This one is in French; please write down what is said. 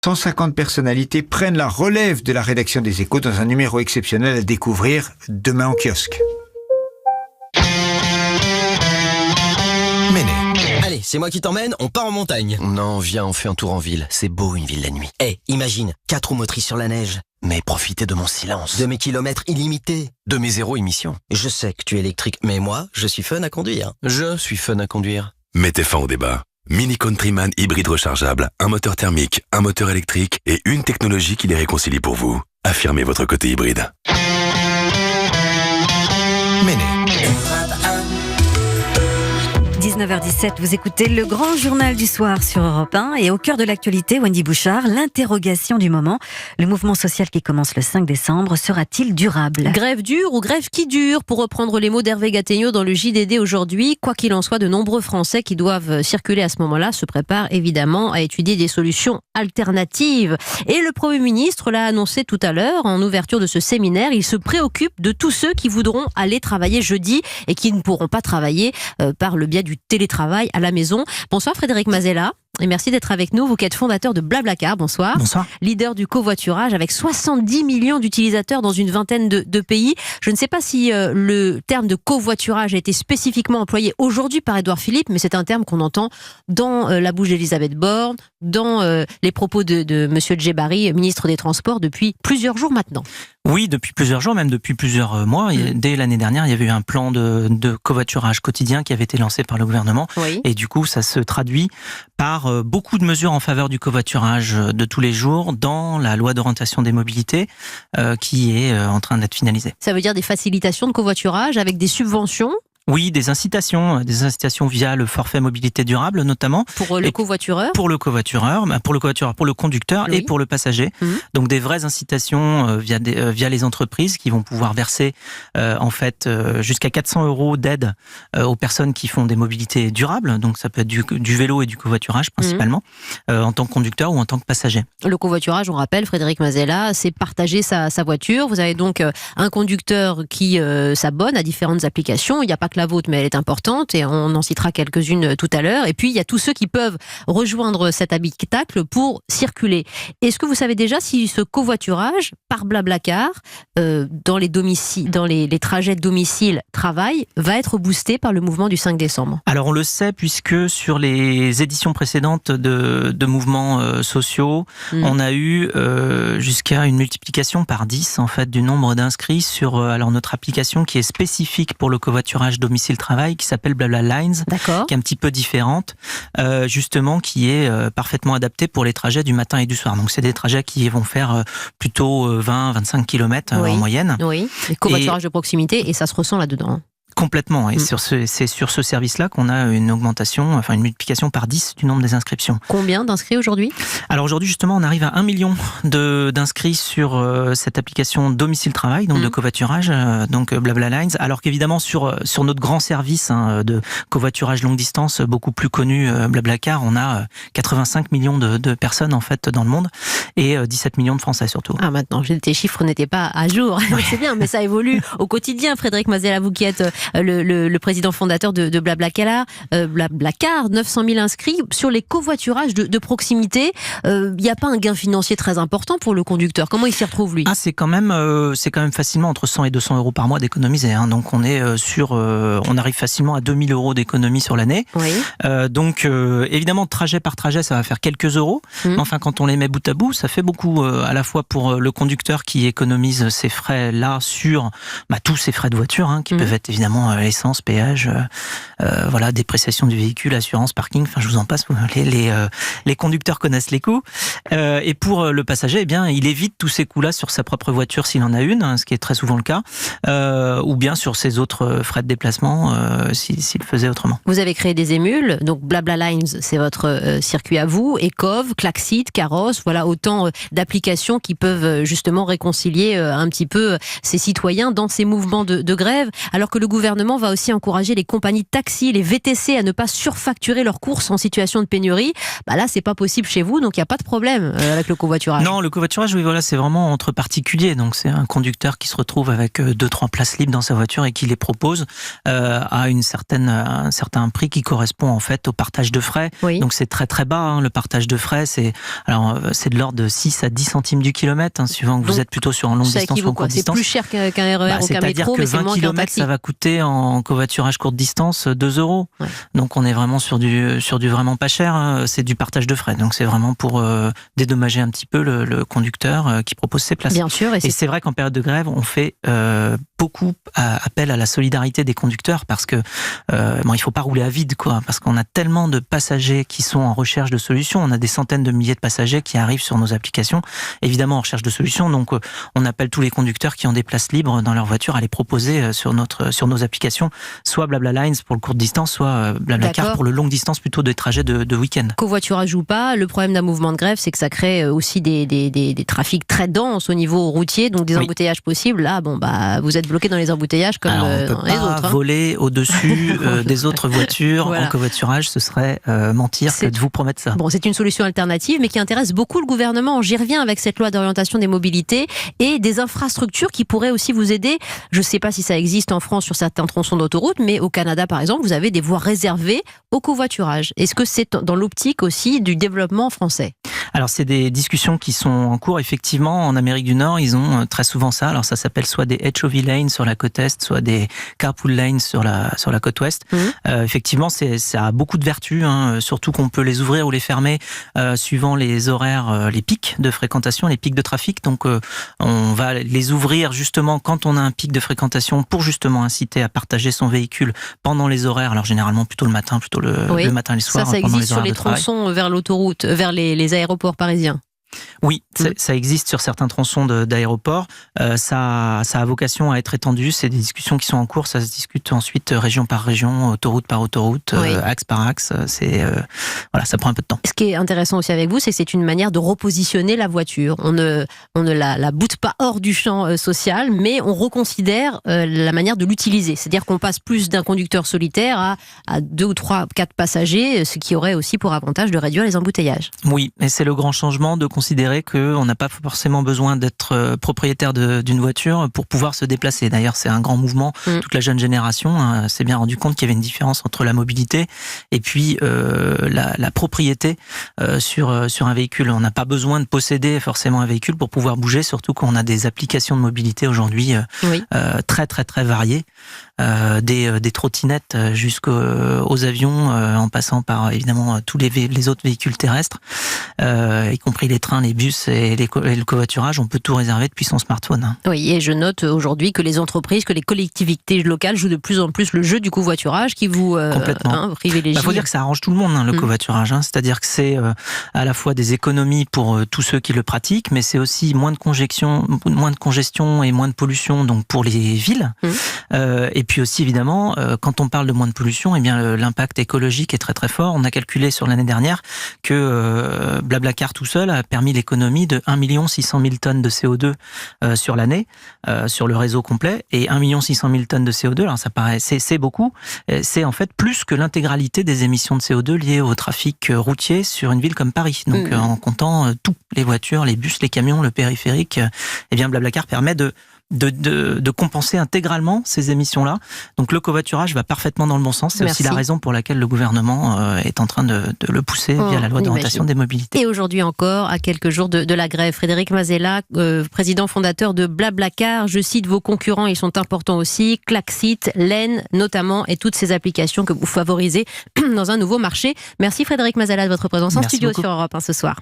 150 personnalités prennent la relève de la rédaction des Échos dans un numéro exceptionnel à découvrir demain en kiosque. Méné. Allez, c'est moi qui t'emmène, on part en montagne. Non, viens, on fait un tour en ville. C'est beau une ville la nuit. Imagine, 4 roues motrices sur la neige. Mais profitez de mon silence. De mes kilomètres illimités. De mes zéro émissions. Je sais que tu es électrique, mais moi, je suis fun à conduire. Je suis fun à conduire. Mettez fin au débat. Mini Countryman hybride rechargeable, un moteur thermique, un moteur électrique et une technologie qui les réconcilie pour vous. Affirmez votre côté hybride. Méné. 19h17, vous écoutez le grand journal du soir sur Europe 1 et au cœur de l'actualité, Wendy Bouchard, l'interrogation du moment. Le mouvement social qui commence le 5 décembre sera-t-il durable ? Grève dure ou grève qui dure, pour reprendre les mots d'Hervé Gattegno dans le JDD aujourd'hui. Quoi qu'il en soit, de nombreux Français qui doivent circuler à ce moment-là se préparent évidemment à étudier des solutions alternatives. Et le Premier ministre l'a annoncé tout à l'heure en ouverture de ce séminaire. Il se préoccupe de tous ceux qui voudront aller travailler jeudi et qui ne pourront pas travailler par le biais du télétravail à la maison. Bonsoir Frédéric Mazella. Et merci d'être avec nous. Vous qui êtes fondateur de Blablacar, bonsoir. Bonsoir. Leader du covoiturage avec 70 millions d'utilisateurs dans une vingtaine de pays. Je ne sais pas si le terme de covoiturage a été spécifiquement employé aujourd'hui par Édouard Philippe, mais c'est un terme qu'on entend dans la bouche d'Elisabeth Borne, dans les propos de Monsieur Djebbari, ministre des Transports, depuis plusieurs jours maintenant. Oui, depuis plusieurs jours, même depuis plusieurs mois. Dès l'année dernière, il y avait eu un plan de covoiturage quotidien qui avait été lancé par le gouvernement. Oui. Et du coup, ça se traduit par beaucoup de mesures en faveur du covoiturage de tous les jours dans la loi d'orientation des mobilités qui est en train d'être finalisée. Ça veut dire des facilitations de covoiturage avec des subventions. Oui, des incitations via le forfait mobilité durable notamment. Pour le covoitureur. Pour le covoitureur, pour le conducteur oui. et pour le passager. Donc des vraies incitations via les entreprises qui vont pouvoir verser jusqu'à 400 € d'aide aux personnes qui font des mobilités durables. Donc ça peut être du vélo et du covoiturage principalement, en tant que conducteur ou en tant que passager. Le covoiturage, on rappelle, Frédéric Mazella, c'est partager sa voiture. Vous avez donc un conducteur qui s'abonne à différentes applications. Il n'y a pas que la vôtre, mais elle est importante et on en citera quelques-unes tout à l'heure. Et puis, il y a tous ceux qui peuvent rejoindre cet habitacle pour circuler. Est-ce que vous savez déjà si ce covoiturage par Blablacar, dans les trajets domicile-travail, va être boosté par le mouvement du 5 décembre ? Alors, on le sait puisque sur les éditions précédentes de mouvements sociaux, on a eu jusqu'à une multiplication par 10 en fait, du nombre d'inscrits sur notre application qui est spécifique pour le covoiturage domicile-travail, qui s'appelle Blabla Lines, qui est un petit peu différente, justement, qui est parfaitement adaptée pour les trajets du matin et du soir. Donc, c'est des trajets qui vont faire plutôt 20-25 km en moyenne. Oui, le covoiturage de proximité, et ça se ressent là-dedans. Complètement. Et c'est sur ce service-là qu'on a une multiplication par 10 du nombre des inscriptions. Combien d'inscrits aujourd'hui ? Alors aujourd'hui, justement, on arrive à 1 million d'inscrits sur cette application domicile-travail, donc de covoiturage, donc Blabla Lines. Alors qu'évidemment, sur notre grand service de covoiturage longue distance, beaucoup plus connu, Blablacar, on a 85 millions de personnes en fait dans le monde et 17 millions de Français surtout. Ah, maintenant, tes chiffres n'étaient pas à jour. Oui. C'est bien, mais ça évolue au quotidien. Frédéric Mazella, vous qui êtes le président fondateur de Blablacar, 900 000 inscrits sur les covoiturages de proximité. Il n'y a pas un gain financier très important pour le conducteur. Comment il s'y retrouve, lui ? C'est quand même facilement entre 100 et 200 € par mois d'économiser. Donc on est on arrive facilement à 2000 € d'économie sur l'année. Oui. Donc évidemment, trajet par trajet, ça va faire quelques euros. Mais enfin, quand on les met bout à bout, ça fait beaucoup à la fois pour le conducteur qui économise ses frais-là sur tous ses frais de voiture, qui peuvent être évidemment essence, péage, dépréciation du véhicule, assurance, parking, je vous en passe, les conducteurs connaissent les coûts. Et pour le passager, il évite tous ces coûts-là sur sa propre voiture s'il en a une, ce qui est très souvent le cas, ou bien sur ses autres frais de déplacement s'il faisait autrement. Vous avez créé des émules, donc Blabla Lines, c'est votre circuit à vous, Ecov, Klaxit, Caros, voilà autant autant d'applications qui peuvent justement réconcilier un petit peu ces citoyens dans ces mouvements de grève, alors que le gouvernement va aussi encourager les compagnies de taxi, les VTC à ne pas surfacturer leurs courses en situation de pénurie. Là, c'est pas possible chez vous, donc il n'y a pas de problème avec le covoiturage. Non, le covoiturage, oui, voilà, c'est vraiment entre particuliers. Donc c'est un conducteur qui se retrouve avec 2-3 places libres dans sa voiture et qui les propose à un certain prix qui correspond en fait au partage de frais. Oui. Donc c'est très très bas, hein, le partage de frais. C'est de l'ordre de 6 à 10 centimes du kilomètre, hein, suivant que vous êtes plutôt sur une longue distance ou en courte distance. C'est plus cher qu'un RER ou qu'un métro, mais c'est moins qu'un taxi. C'est-à-dire que 20 kilomètres, ça va coûter en covoiturage courte distance 2 €. Ouais. Donc on est vraiment sur du vraiment pas cher. Hein. C'est du partage de frais. Donc c'est vraiment pour dédommager un petit peu le conducteur qui propose ses places. Bien sûr. Et c'est vrai qu'en période de grève, on fait beaucoup appel à la solidarité des conducteurs parce que il faut pas rouler à vide, quoi, parce qu'on a tellement de passagers qui sont en recherche de solutions. On a des centaines de milliers de passagers qui arrivent sur nos applications, évidemment en recherche de solutions. Donc on appelle tous les conducteurs qui ont des places libres dans leur voiture à les proposer sur nos applications, soit Blabla Lines pour le courte distance, soit BlaBlaCar pour le longue distance, plutôt des trajets de week-end. Covoiturage ou pas, le problème d'un mouvement de grève, c'est que ça crée aussi des trafics très denses au niveau routier, donc des embouteillages possibles. Là, vous êtes bloqué dans les embouteillages comme dans les autres. On peut pas voler au-dessus des autres voitures en covoiturage, ce serait mentir que de vous promettre ça. Bon, c'est une solution alternative, mais qui intéresse beaucoup le gouvernement. J'y reviens avec cette loi d'orientation des mobilités et des infrastructures qui pourraient aussi vous aider. Je ne sais pas si ça existe en France sur certains tronçons d'autoroute, mais au Canada, par exemple, vous avez des voies réservées au covoiturage. Est-ce que c'est dans l'optique aussi du développement français ? Alors, c'est des discussions qui sont en cours. Effectivement, en Amérique du Nord, ils ont très souvent ça. Alors, ça s'appelle soit des HOV lanes sur la côte Est, soit des carpool lanes sur la côte Ouest. Effectivement, ça a beaucoup de vertus, hein, surtout qu'on peut les ouvrir ou les fermer suivant les horaires, les pics de fréquentation, les pics de trafic. Donc, on va les ouvrir justement quand on a un pic de fréquentation pour justement inciter à partager son véhicule pendant les horaires. Alors, généralement, plutôt le matin, le matin et le soir. Ça existe sur les tronçons vers l'autoroute, vers les aéroports parisiens. Oui, ça existe sur certains tronçons d'aéroports. Ça a vocation à être étendu. C'est des discussions qui sont en cours. Ça se discute ensuite région par région, autoroute par autoroute, axe par axe. Ça prend un peu de temps. Ce qui est intéressant aussi avec vous, c'est que c'est une manière de repositionner la voiture. On ne la boute pas hors du champ social, mais on reconsidère la manière de l'utiliser. C'est-à-dire qu'on passe plus d'un conducteur solitaire à 2 ou 3, 4 passagers, ce qui aurait aussi pour avantage de réduire les embouteillages. Oui, et c'est le grand changement de considérer qu'on n'a pas forcément besoin d'être propriétaire d'une voiture pour pouvoir se déplacer. D'ailleurs, c'est un grand mouvement. Toute la jeune génération s'est bien rendu compte qu'il y avait une différence entre la mobilité et puis la propriété sur un véhicule. On n'a pas besoin de posséder forcément un véhicule pour pouvoir bouger, surtout qu'on a des applications de mobilité aujourd'hui très très très variées. Des trottinettes jusqu'aux avions, en passant par évidemment tous les autres véhicules terrestres, y compris les trains, les bus et le covoiturage. On peut tout réserver depuis son smartphone. Oui, et je note aujourd'hui que les entreprises, que les collectivités locales jouent de plus en plus le jeu du covoiturage qui vous privilégie. Il faut dire que ça arrange tout le monde, le covoiturage. C'est-à-dire que c'est à la fois des économies pour tous ceux qui le pratiquent, mais c'est aussi moins de congestion et moins de pollution, donc pour les villes. Et puis aussi, évidemment, quand on parle de moins de pollution, l'impact écologique est très très fort. On a calculé sur l'année dernière que BlaBlaCar tout seul a permis l'économie de 1 600 000 tonnes de CO2 sur l'année, sur le réseau complet. Et 1 600 000 tonnes de CO2, alors ça paraît, c'est beaucoup. C'est en fait plus que l'intégralité des émissions de CO2 liées au trafic routier sur une ville comme Paris. Donc en comptant tout, les voitures, les bus, les camions, le périphérique, BlaBlaCar permet de compenser intégralement ces émissions-là. Donc le covoiturage va parfaitement dans le bon sens. C'est aussi la raison pour laquelle le gouvernement est en train de le pousser via la loi d'orientation des mobilités. Et aujourd'hui encore, à quelques jours de la grève, Frédéric Mazella, président fondateur de BlaBlaCar, je cite vos concurrents, ils sont importants aussi, Klaxit, Len notamment, et toutes ces applications que vous favorisez dans un nouveau marché. Merci Frédéric Mazella de votre présence en studio sur Europe 1 ce soir.